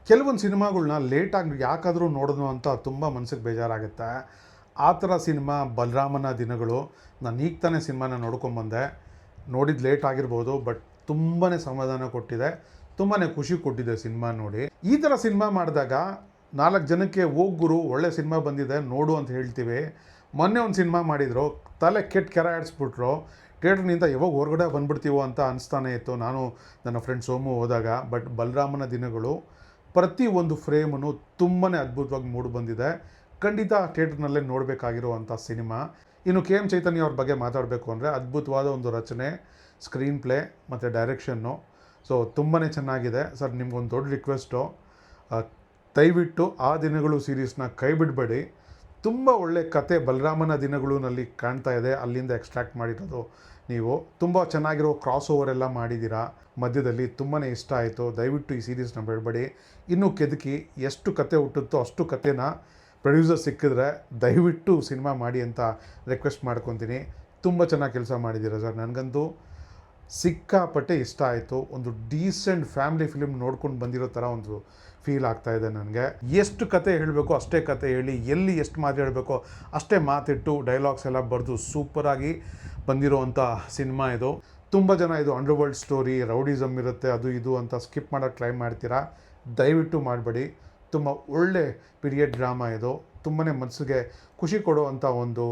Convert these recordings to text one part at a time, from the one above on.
ಕೆಲವೊಂದು ಸಿನಿಮಾಗಳ್ನ ಲೇಟಾಗಿ ಯಾಕಾದರೂ ನೋಡೋದು ಅಂತ ತುಂಬ ಮನಸ್ಸಿಗೆ ಬೇಜಾರಾಗುತ್ತೆ. ಆ ಥರ ಸಿನಿಮಾ ಬಲರಾಮನ ದಿನಗಳು. ನಾನು ಈಗ ತಾನೇ ಸಿನಿಮಾನ ನೋಡ್ಕೊಂಬಂದೆ. ನೋಡಿದ್ದು ಲೇಟ್ ಆಗಿರ್ಬೋದು, ಬಟ್ ತುಂಬಾ ಸಮಾಧಾನ ಕೊಟ್ಟಿದೆ, ತುಂಬಾ ಖುಷಿ ಕೊಟ್ಟಿದೆ ಸಿನಿಮಾ ನೋಡಿ. ಈ ಥರ ಸಿನಿಮಾ ಮಾಡಿದಾಗ 4 ಜನಕ್ಕೆ ಹೋಗಿ ಗುರು ಒಳ್ಳೆ ಸಿನಿಮಾ ಬಂದಿದೆ ನೋಡು ಅಂತ ಹೇಳ್ತೀವಿ. ಮೊನ್ನೆ ಒಂದು ಸಿನಿಮಾ ಮಾಡಿದರು, ತಲೆ ಕೆಟ್ಟ ಕೆರ ಆಡಿಸ್ಬಿಟ್ರು. ಥಿಯೇಟ್ರ್ನಿಂದ ಯಾವಾಗ ಹೊರಗಡೆ ಬಂದುಬಿಡ್ತೀವೋ ಅಂತ ಅನಿಸ್ತಾನೆ ಇತ್ತು ನಾನು ನನ್ನ ಫ್ರೆಂಡ್ ಸೋಮು ಹೋದಾಗ. ಬಟ್ ಬಲರಾಮನ ದಿನಗಳು ಪ್ರತಿ ಒಂದು ಫ್ರೇಮನ್ನು ತುಂಬಾ ಅದ್ಭುತವಾಗಿ ಮೂಡಿ ಬಂದಿದೆ. ಖಂಡಿತ ಥಿಯೇಟ್ರ್ನಲ್ಲೇ ನೋಡಬೇಕಾಗಿರುವಂಥ ಸಿನಿಮಾ. ಇನ್ನು ಕೆ ಎಮ್ ಚೈತನ್ಯ ಅವ್ರ ಬಗ್ಗೆ ಮಾತಾಡಬೇಕು ಅಂದರೆ ಅದ್ಭುತವಾದ ಒಂದು ರಚನೆ, ಸ್ಕ್ರೀನ್ ಪ್ಲೇ ಮತ್ತು ಡೈರೆಕ್ಷನ್ನು. ಸೊ ತುಂಬಾ ಚೆನ್ನಾಗಿದೆ ಸರ್. ನಿಮ್ಗೊಂದು ದೊಡ್ಡ ರಿಕ್ವೆಸ್ಟು, ದಯವಿಟ್ಟು ಆ ದಿನಗಳು ಸೀರೀಸ್ನ ಕೈ ಬಿಡಬೇಡಿ. ತುಂಬ ಒಳ್ಳೆ ಕತೆ ಬಲರಾಮನ ದಿನಗಳಲ್ಲಿ ಕಾಣ್ತಾ ಇದೆ, ಅಲ್ಲಿಂದ ಎಕ್ಸ್ಟ್ರಾಕ್ಟ್ ಮಾಡಿರೋದು ನೀವು. ತುಂಬ ಚೆನ್ನಾಗಿರೋ ಕ್ರಾಸ್ ಓವರ್ ಎಲ್ಲ ಮಾಡಿದ್ದೀರಾ ಮಧ್ಯದಲ್ಲಿ, ತುಂಬಾ ಇಷ್ಟ ಆಯಿತು. ದಯವಿಟ್ಟು ಈ ಸೀರೀಸ್ನ ಬಿಡಬೇಡಿ, ಇನ್ನೂ ಕೆದಕಿ ಎಷ್ಟು ಕತೆ ಹುಟ್ಟುತ್ತೋ ಅಷ್ಟು ಕತೆನ ಪ್ರೊಡ್ಯೂಸರ್ ಸಿಕ್ಕಿದ್ರೆ ದಯವಿಟ್ಟು ಸಿನಿಮಾ ಮಾಡಿ ಅಂತ ರಿಕ್ವೆಸ್ಟ್ ಮಾಡ್ಕೊತೀನಿ. ತುಂಬ ಚೆನ್ನಾಗಿ ಕೆಲಸ ಮಾಡಿದ್ದೀರಾ ಸರ್. ನನಗಂತೂ ಸಿಕ್ಕಾಪಟ್ಟೆ ಇಷ್ಟ ಆಯಿತು. ಒಂದು ಡೀಸೆಂಟ್ ಫ್ಯಾಮಿಲಿ ಫಿಲ್ಮ್ ನೋಡ್ಕೊಂಡು ಬಂದಿರೋ ಥರ ಒಂದು ಫೀಲ್ ಆಗ್ತಾಯಿದೆ ನನಗೆ. ಎಷ್ಟು ಕತೆ ಹೇಳಬೇಕು ಅಷ್ಟೇ ಕತೆ ಹೇಳಿ, ಎಲ್ಲಿ ಎಷ್ಟು ಮಾತು ಹೇಳಬೇಕೋ ಅಷ್ಟೇ ಮಾತಿಟ್ಟು ಡೈಲಾಗ್ಸ್ ಎಲ್ಲ ಬರೆದು ಸೂಪರಾಗಿ ಬಂದಿರೋವಂಥ ಸಿನಿಮಾ ಇದು. ತುಂಬ ಜನ ಇದು ಅಂಡರ್ವರ್ಲ್ಡ್ ಸ್ಟೋರಿ, ರೌಡಿಸಮ್ ಇರುತ್ತೆ, ಅದು ಇದು ಅಂತ ಸ್ಕಿಪ್ ಮಾಡೋಕ್ಕೆ ಟ್ರೈ ಮಾಡ್ತೀರಾ. ದಯವಿಟ್ಟು ಮಾಡಬೇಡಿ. ತುಂಬ ಒಳ್ಳೆ ಪೀರಿಯಡ್ ಡ್ರಾಮಾ ಇದು. ತುಂಬಾ ಮನಸ್ಸಿಗೆ ಖುಷಿ ಕೊಡುವಂಥ ಒಂದು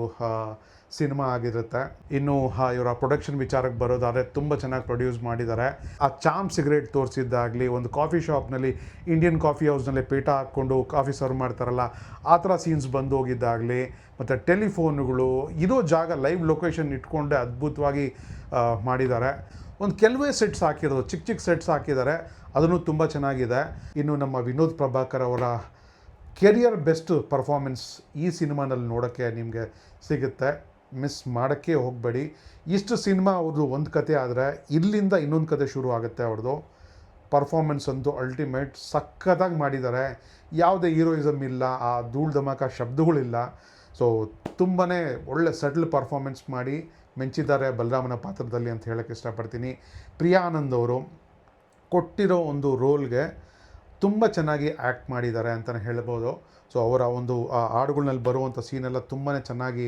ಸಿನಿಮಾ ಆಗಿರುತ್ತೆ. ಇನ್ನು ಇವರ ಪ್ರೊಡಕ್ಷನ್ ವಿಚಾರಕ್ಕೆ ಬರೋದಾದರೆ ತುಂಬ ಚೆನ್ನಾಗಿ ಪ್ರೊಡ್ಯೂಸ್ ಮಾಡಿದ್ದಾರೆ. ಆ ಚಾಮ್ ಸಿಗರೇಟ್ ತೋರಿಸಿದ್ದಾಗಲಿ, ಒಂದು ಕಾಫಿ ಶಾಪ್ನಲ್ಲಿ ಇಂಡಿಯನ್ ಕಾಫಿ ಹೌಸ್ನಲ್ಲಿ ಪೀಠ ಹಾಕ್ಕೊಂಡು ಕಾಫಿ ಸರ್ವ್ ಮಾಡ್ತಾರಲ್ಲ ಆ ಥರ ಸೀನ್ಸ್ ಬಂದು ಹೋಗಿದ್ದಾಗಲಿ, ಮತ್ತು ಟೆಲಿಫೋನುಗಳು, ಇರೋ ಜಾಗ ಲೈವ್ ಲೊಕೇಶನ್ ಇಟ್ಕೊಂಡೆ ಅದ್ಭುತವಾಗಿ ಮಾಡಿದ್ದಾರೆ. ಒಂದು ಕೆಲವೇ ಸೆಟ್ಸ್ ಹಾಕಿರೋದು, ಚಿಕ್ಕ ಚಿಕ್ಕ ಸೆಟ್ಸ್ ಹಾಕಿದ್ದಾರೆ, ಅದನ್ನು ತುಂಬ ಚೆನ್ನಾಗಿದೆ. ಇನ್ನು ನಮ್ಮ ವಿನೋದ್ ಪ್ರಭಾಕರ್ ಅವರ ಕೆರಿಯರ್ ಬೆಸ್ಟ್ ಪರ್ಫಾರ್ಮೆನ್ಸ್ ಈ ಸಿನಿಮಾನಲ್ಲಿ ನೋಡೋಕ್ಕೆ ನಿಮಗೆ ಸಿಗುತ್ತೆ. ಮಿಸ್ ಮಾಡೋಕ್ಕೆ ಹೋಗಬೇಡಿ. ಇಷ್ಟು ಸಿನಿಮಾ ಅವ್ರದ್ದು ಒಂದು ಕತೆ ಆದರೆ ಇಲ್ಲಿಂದ ಇನ್ನೊಂದು ಕತೆ ಶುರು ಆಗುತ್ತೆ ಅವ್ರದ್ದು. ಪರ್ಫಾರ್ಮೆನ್ಸ್ ಅಂತೂ ಅಲ್ಟಿಮೇಟ್, ಸಖತ್ತಾಗಿ ಮಾಡಿದ್ದಾರೆ. ಯಾವುದೇ ಹೀರೋಯಿಸಮ್ ಇಲ್ಲ, ಆ ಧೂಳು ಧಮಾಕ ಶಬ್ದಗಳಿಲ್ಲ. ಸೊ ತುಂಬಾ ಒಳ್ಳೆ ಸೆಟ್ಲ್ ಪರ್ಫಾರ್ಮೆನ್ಸ್ ಮಾಡಿ ಮೆಂಚಿದ್ದಾರೆ ಬಲರಾಮನ ಪಾತ್ರದಲ್ಲಿ ಅಂತ ಹೇಳೋಕ್ಕೆ ಇಷ್ಟಪಡ್ತೀನಿ. ಪ್ರಿಯಾ ಆನಂದ್ ಅವರು ಕೊಟ್ಟಿರೋ ಒಂದು ರೋಲ್ಗೆ ತುಂಬ ಚೆನ್ನಾಗಿ ಆ್ಯಕ್ಟ್ ಮಾಡಿದ್ದಾರೆ ಅಂತಲೇ ಹೇಳ್ಬೋದು. ಸೊ ಅವರ ಒಂದು ಹಾಡುಗಳಲ್ಲಿ ಬರುವಂಥ ಸೀನೆಲ್ಲ ತುಂಬಾ ಚೆನ್ನಾಗಿ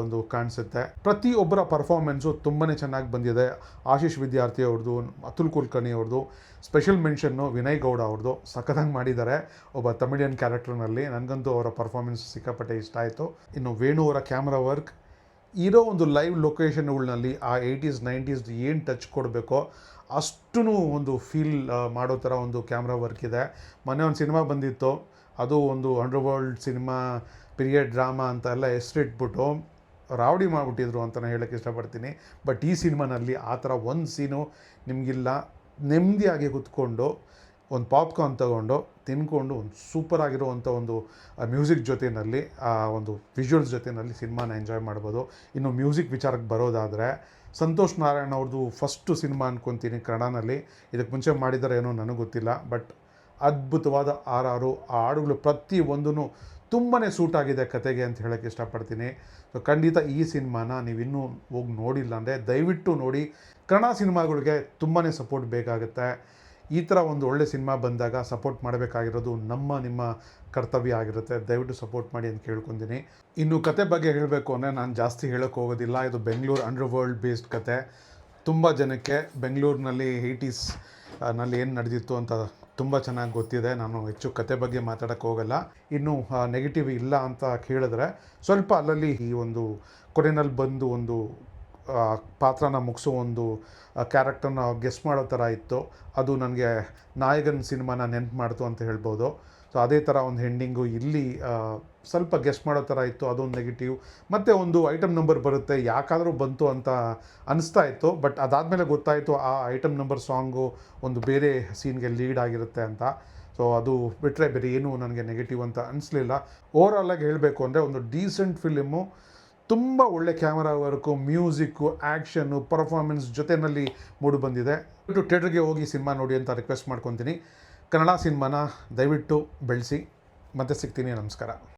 ಒಂದು ಕಾಣಿಸುತ್ತೆ. ಪ್ರತಿಯೊಬ್ಬರ ಪರ್ಫಾರ್ಮೆನ್ಸು ತುಂಬಾ ಚೆನ್ನಾಗಿ ಬಂದಿದೆ. ಆಶೀಶ್ ವಿದ್ಯಾರ್ಥಿ ಅವ್ರದ್ದು, ಅತುಲ್ ಕುಲಕರ್ಣಿ ಅವ್ರದ್ದು, ಸ್ಪೆಷಲ್ ಮೆನ್ಷನ್ನು ವಿನಯ್ ಗೌಡ ಅವ್ರದ್ದು ಸಖತ್ತಾಗಿ ಮಾಡಿದ್ದಾರೆ ಒಬ್ಬ ತಮಿಳಿಯನ್ ಕ್ಯಾರೆಕ್ಟರ್ನಲ್ಲಿ. ನನಗಂತೂ ಅವರ ಪರ್ಫಾರ್ಮೆನ್ಸ್ ಸಿಕ್ಕಾಪಟ್ಟೆ ಇಷ್ಟ ಆಯಿತು. ಇನ್ನು ವೇಣು ಅವರ ಕ್ಯಾಮ್ರಾ ವರ್ಕ್, ಇರೋ ಒಂದು ಲೈವ್ ಲೊಕೇಶನ್ಗಳಲ್ಲಿ ಆ 80s 90s ಏನು ಟಚ್ ಕೊಡಬೇಕೋ ಅಷ್ಟೂ ಒಂದು ಫೀಲ್ ಮಾಡೋ ಥರ ಒಂದು ಕ್ಯಾಮ್ರಾ ವರ್ಕ್ ಇದೆ. ಮೊನ್ನೆ ಒಂದು ಸಿನಿಮಾ ಬಂದಿತ್ತು, ಅದು ಒಂದು ಅಂಡರ್ವರ್ಲ್ಡ್ ಸಿನಿಮಾ ಪೀರಿಯಡ್ ಡ್ರಾಮಾ ಅಂತ ಎಲ್ಲ ಹೆಸರಿಟ್ಬಿಟ್ಟು ರಾವಡಿ ಮಾಡಿಬಿಟ್ಟಿದ್ರು ಅಂತಲೇ ಹೇಳೋಕ್ಕೆ ಇಷ್ಟಪಡ್ತೀನಿ. ಬಟ್ ಈ ಸಿನಿಮಾನಲ್ಲಿ ಆ ಥರ ಒಂದು ಸೀನು ನಿಮಗಿಲ್ಲ. ನೆಮ್ಮದಿಯಾಗಿ ಕೂತ್ಕೊಂಡು ಒಂದು ಪಾಪ್ಕಾರ್ನ್ ತೊಗೊಂಡು ತಿನ್ಕೊಂಡು ಒಂದು ಸೂಪರಾಗಿರುವಂಥ ಒಂದು ಮ್ಯೂಸಿಕ್ ಜೊತೆಯಲ್ಲಿ, ಆ ಒಂದು ವಿಜುವಲ್ಸ್ ಜೊತೆಯಲ್ಲಿ ಸಿನಿಮಾನ ಎಂಜಾಯ್ ಮಾಡ್ಬೋದು. ಇನ್ನು ಮ್ಯೂಸಿಕ್ ವಿಚಾರಕ್ಕೆ ಬರೋದಾದರೆ ಸಂತೋಷ್ ನಾರಾಯಣ್ ಅವ್ರದ್ದು ಫಸ್ಟು ಸಿನಿಮಾ ಅಂದ್ಕೊತೀನಿ ಕನ್ನಡನಲ್ಲಿ. ಇದಕ್ಕೆ ಮುಂಚೆ ಮಾಡಿದ್ದಾರೆ ಏನೋ ನನಗೆ ಗೊತ್ತಿಲ್ಲ, ಬಟ್ ಅದ್ಭುತವಾದ ಆ ಹಾಡುಗಳು ಪ್ರತಿಯೊಂದೂ ತುಂಬಾ ಸೂಟ್ ಆಗಿದೆ ಕತೆಗೆ ಅಂತ ಹೇಳೋಕ್ಕೆ ಇಷ್ಟಪಡ್ತೀನಿ. ಸೊ ಖಂಡಿತ ಈ ಸಿನಿಮಾನ ನೀವಿನ್ನೂ ಹೋಗಿ ನೋಡಿಲ್ಲ ಅಂದರೆ ದಯವಿಟ್ಟು ನೋಡಿ. ಕನ್ನಡ ಸಿನಿಮಾಗಳಿಗೆ ತುಂಬಾ ಸಪೋರ್ಟ್ ಬೇಕಾಗುತ್ತೆ. ಈ ಥರ ಒಂದು ಒಳ್ಳೆ ಸಿನಿಮಾ ಬಂದಾಗ ಸಪೋರ್ಟ್ ಮಾಡಬೇಕಾಗಿರೋದು ನಿಮ್ಮ ಕರ್ತವ್ಯ ಆಗಿರುತ್ತೆ. ದಯವಿಟ್ಟು ಸಪೋರ್ಟ್ ಮಾಡಿ ಅಂತ ಕೇಳ್ಕೊತೀನಿ. ಇನ್ನು ಕತೆ ಬಗ್ಗೆ ಹೇಳಬೇಕು ಅಂದರೆ ನಾನು ಜಾಸ್ತಿ ಹೇಳೋಕ್ಕೆ ಹೋಗೋದಿಲ್ಲ. ಇದು ಬೆಂಗಳೂರು ಅಂಡರ್ವರ್ಲ್ಡ್ ಬೇಸ್ಡ್ ಕತೆ. ತುಂಬ ಜನಕ್ಕೆ ಬೆಂಗಳೂರಿನಲ್ಲಿ 80s ನಲ್ಲಿ ಏನು ನಡೆದಿತ್ತು ಅಂತ ತುಂಬ ಚೆನ್ನಾಗಿ ಗೊತ್ತಿದೆ. ನಾನು ಹೆಚ್ಚು ಕತೆ ಬಗ್ಗೆ ಮಾತಾಡೋಕ್ಕೆ ಹೋಗಲ್ಲ. ಇನ್ನು ನೆಗೆಟಿವ್ ಇಲ್ಲ ಅಂತ ಕೇಳಿದ್ರೆ ಸ್ವಲ್ಪ ಅಲ್ಲಲ್ಲಿ ಈ ಒಂದು ಕೊನೆಯಲ್ಲಿ ಬಂದು ಒಂದು ಪಾತ್ರನ ಮುಗಿಸೋ ಒಂದು ಕ್ಯಾರೆಕ್ಟರ್ನ ಗೆಸ್ ಮಾಡೋ ಥರ ಇತ್ತು. ಅದು ನನಗೆ ನಾಯಕನ ಸಿನಿಮಾನ ನೆನಪು ಮಾಡ್ತು ಅಂತ ಹೇಳ್ಬೋದು. ಸೊ ಅದೇ ಥರ ಒಂದು ಹೆಂಡಿಂಗು ಇಲ್ಲಿ ಸ್ವಲ್ಪ ಗೆಸ್ ಮಾಡೋ ಥರ ಇತ್ತು, ಅದೊಂದು ನೆಗೆಟಿವ್. ಮತ್ತು ಒಂದು ಐಟಮ್ ನಂಬರ್ ಬರುತ್ತೆ, ಯಾಕಾದರೂ ಬಂತು ಅಂತ ಅನಿಸ್ತಾ ಇತ್ತು. ಬಟ್ ಅದಾದಮೇಲೆ ಗೊತ್ತಾಯಿತು ಆ ಐಟಮ್ ನಂಬರ್ ಸಾಂಗು ಒಂದು ಬೇರೆ ಸೀನ್ಗೆ ಲೀಡ್ ಆಗಿರುತ್ತೆ ಅಂತ. ಸೊ ಅದು ಬಿಟ್ಟರೆ ಬೇರೆ ಏನೂ ನನಗೆ ನೆಗೆಟಿವ್ ಅಂತ ಅನಿಸ್ಲಿಲ್ಲ. ಓವರಾಲಾಗಿ ಹೇಳಬೇಕು ಅಂದರೆ ಒಂದು ಡೀಸೆಂಟ್ ಫಿಲಿಮು. ತುಂಬ ಒಳ್ಳೆ camera work, music, action, performance ಜೊತೆಯಲ್ಲಿ ಮೂಡಿ ಬಂದಿದೆ. ಥಿಯೇಟ್ರಿಗೆ ಹೋಗಿ ಸಿನಿಮಾ ನೋಡಿ ಅಂತ ರಿಕ್ವೆಸ್ಟ್ ಮಾಡ್ಕೊತೀನಿ. ಕನ್ನಡ ಸಿನಿಮಾನ ದಯವಿಟ್ಟು ಬೆಳೆಸಿ. ಮತ್ತೆ ಸಿಗ್ತೀನಿ. ನಮಸ್ಕಾರ.